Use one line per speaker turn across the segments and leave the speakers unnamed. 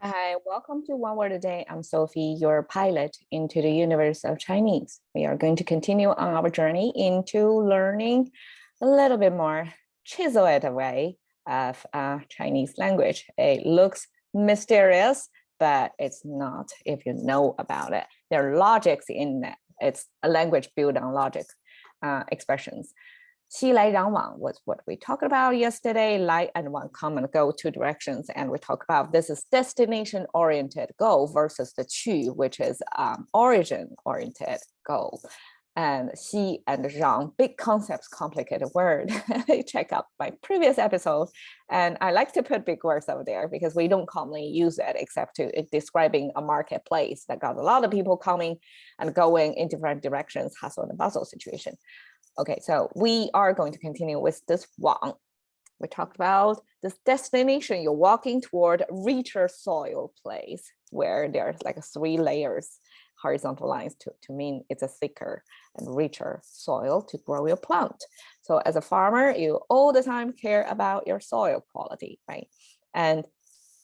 Hi, welcome to One Word a Day. I'm Sophie, your pilot into the universe of Chinese. We are going to continue on our journey into learning a little bit more chiseled way of Chinese language. It looks mysterious, but it's not if you know about it. There are logics in it. It's a language built on logic expressions. 熙来攘往 was what we talked about yesterday. Light and one come and go two directions. And we talk about this is destination oriented go versus the 去, which is origin oriented go. And 熙 and 攘, big concepts, complicated word. Check out my previous episode. And I like to put big words over there because we don't commonly use it except to describing a marketplace that got a lot of people coming and going in different directions, hustle and bustle situation. Okay, so we are going to continue with this 往. We talked about this destination. You're walking toward a richer soil place where there's like 3 layers, horizontal lines to mean it's a thicker and richer soil to grow your plant. So as a farmer, you all the time care about your soil quality, right? And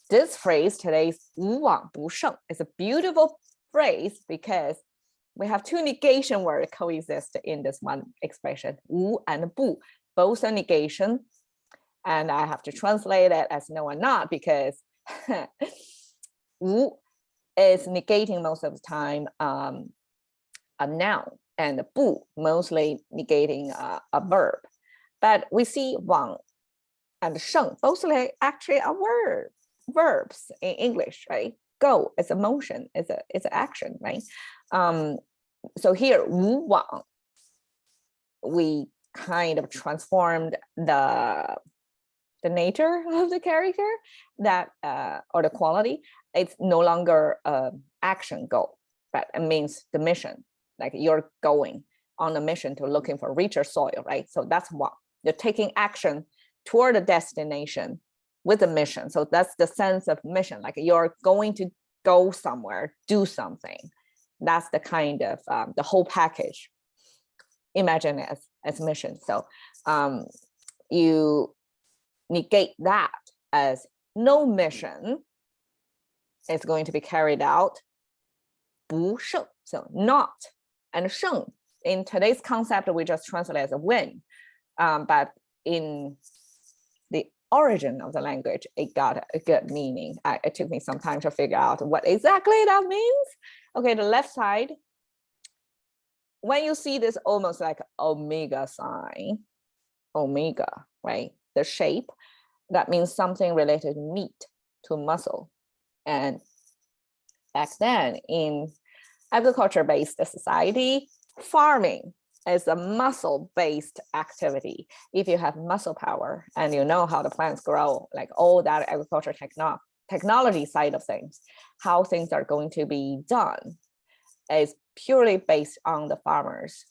this phrase today's 无往不胜 is a beautiful phrase because we have 2 negation words coexist in this one expression, 无 and 不, both are negation. And I have to translate it as no and not because 无 is negating most of the time a noun, and 不 mostly negating a verb. But we see 往 and 胜 both actually are verbs in English, right? Go is a motion, it's an action, right? So here 无往 we kind of transformed the nature of the character that or the quality. It's no longer action go, but it means the mission, like you're going on a mission to looking for richer soil, right? So that's what you're taking action toward a destination with a mission. So that's the sense of mission, like you're going to go somewhere, do something. That's the kind of the whole package. Imagine it as mission. So you negate that as no mission is going to be carried out. 不胜, so not, and 胜 in today's concept we just translate as a win, but in the origin of the language it got a good meaning. It took me some time to figure out what exactly that means. Okay, the left side, when you see this almost like omega sign, omega, right? The shape, that means something related to meat, to muscle. And back then in agriculture-based society, farming is a muscle-based activity. If you have muscle power and you know how the plants grow, like all that agriculture technology side of things, how things are going to be done is purely based on the farmers,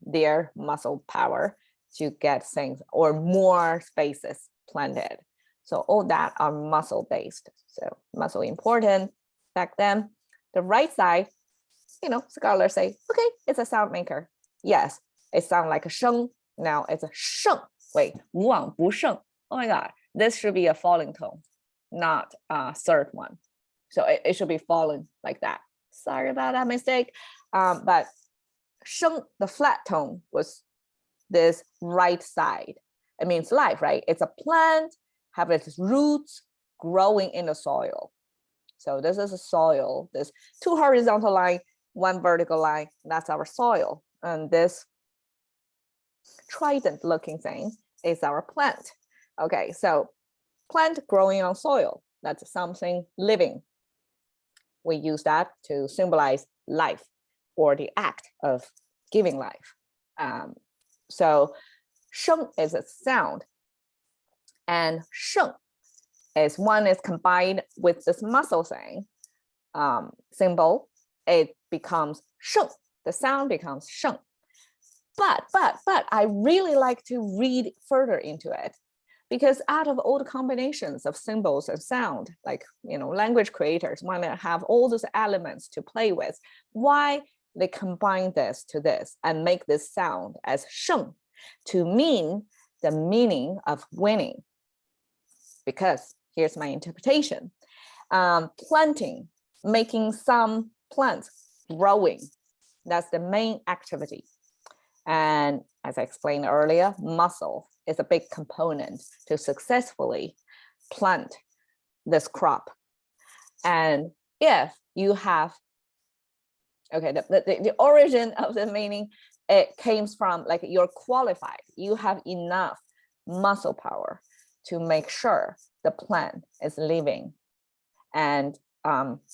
their muscle power to get things or more spaces planted. So all that are muscle based. So muscle important back then. The right side, scholars say, okay, it's a sound maker. Yes, it sounds like a 声. Now it's a 胜. Wait, 无往不胜. Oh my God, this should be a falling tone, not a third one. So it should be falling like that. Sorry about that mistake. But 声, the flat tone was this right side. It means life, right? It's a plant, have its roots growing in the soil. So this is a soil, this 2 horizontal line, 1 vertical line, that's our soil. And this trident looking thing is our plant. Okay, so plant growing on soil, that's something living. We use that to symbolize life or the act of giving life. So 声 is a sound, and 胜 is one is combined with this muscle thing symbol. It becomes 胜. The sound becomes 胜. But I really like to read further into it because out of all the combinations of symbols and sound, like language creators want to have all those elements to play with. Why they combine this to this and make this sound as 胜 to mean the meaning of winning? Because here's my interpretation. Planting, making some plants growing. That's the main activity. And as I explained earlier, muscle is a big component to successfully plant this crop. And if you have, okay, the origin of the meaning, it came from like you're qualified, you have enough muscle power to make sure the plant is living and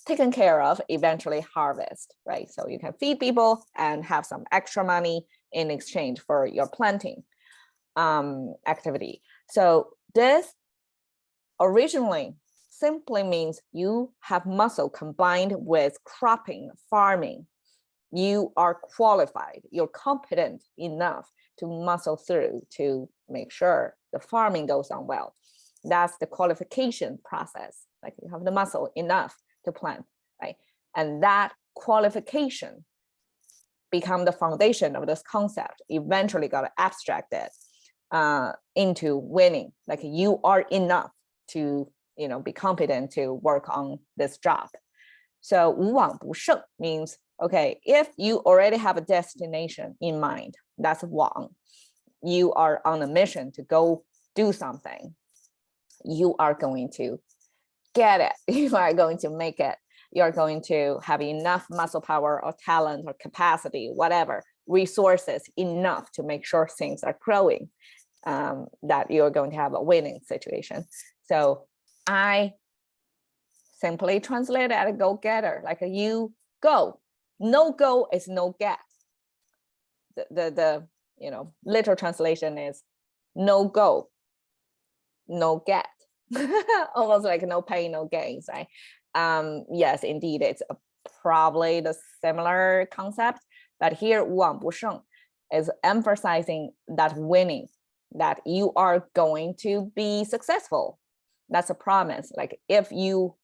taken care of, eventually harvest, right? So you can feed people and have some extra money in exchange for your planting activity. So this originally simply means you have muscle combined with cropping, farming. You are qualified, you're competent enough to muscle through to make sure the farming goes on well. That's the qualification process. Like you have the muscle enough to plant, right? And that qualification become the foundation of this concept. Eventually got abstracted into winning. Like you are enough to, you know, be competent to work on this job. So 无往不胜 means, okay, if you already have a destination in mind, that's 往. You are on a mission to go do something. You are going to get it. You are going to make it. You're going to have enough muscle power or talent or capacity, whatever, resources enough to make sure things are growing, that you're going to have a winning situation. So I simply translate as a go-getter, like you go. No go is no get. The you know, literal translation is no go, no get. Almost like no pain, no gains, right? Yes, indeed, it's probably the similar concept, but here 无往不胜 is emphasizing that winning, that you are going to be successful. That's a promise. Like if you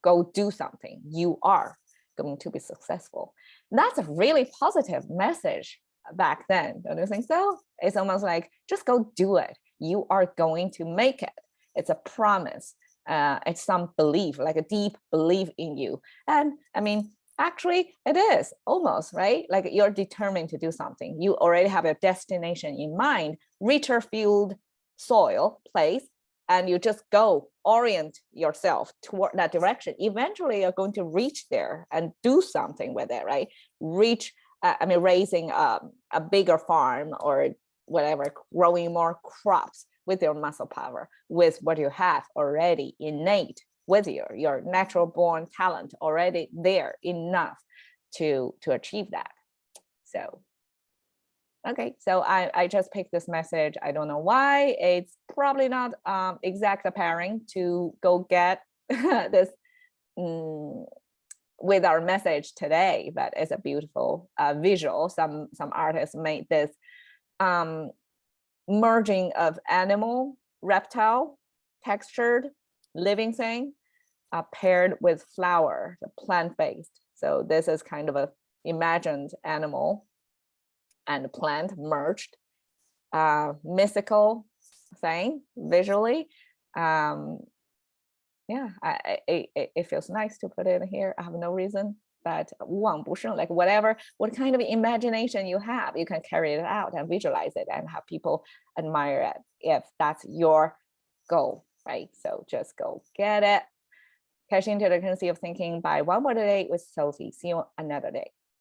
go do something, you are going to be successful. That's a really positive message back then, don't you think so? It's almost like just go do it. You are going to make it. It's a promise. It's some belief, like a deep belief in you. And I mean, actually it is almost, right? Like you're determined to do something. You already have a destination in mind, richer field, soil, place, and you just go orient yourself toward that direction. Eventually you're going to reach there and do something with it, right? Reach, I mean, raising a bigger farm or whatever, growing more crops with your muscle power, with what you have already innate with your natural born talent already there enough to achieve that. So, okay, so I just picked this message. I don't know why. It's probably not exact pairing to go get this with our message today, but it's a beautiful visual. Some artists made this merging of animal, reptile, textured, living thing, paired with flower, the plant-based. So this is kind of a imagined animal and plant merged, mystical thing visually. Yeah, it feels nice to put it in here. I have no reason, but 无往不胜, like whatever, what kind of imagination you have, you can carry it out and visualize it and have people admire it if that's your goal, right? So just go get it. Cashing into the currency of thinking by One Word a Day with Sophie. See you another day.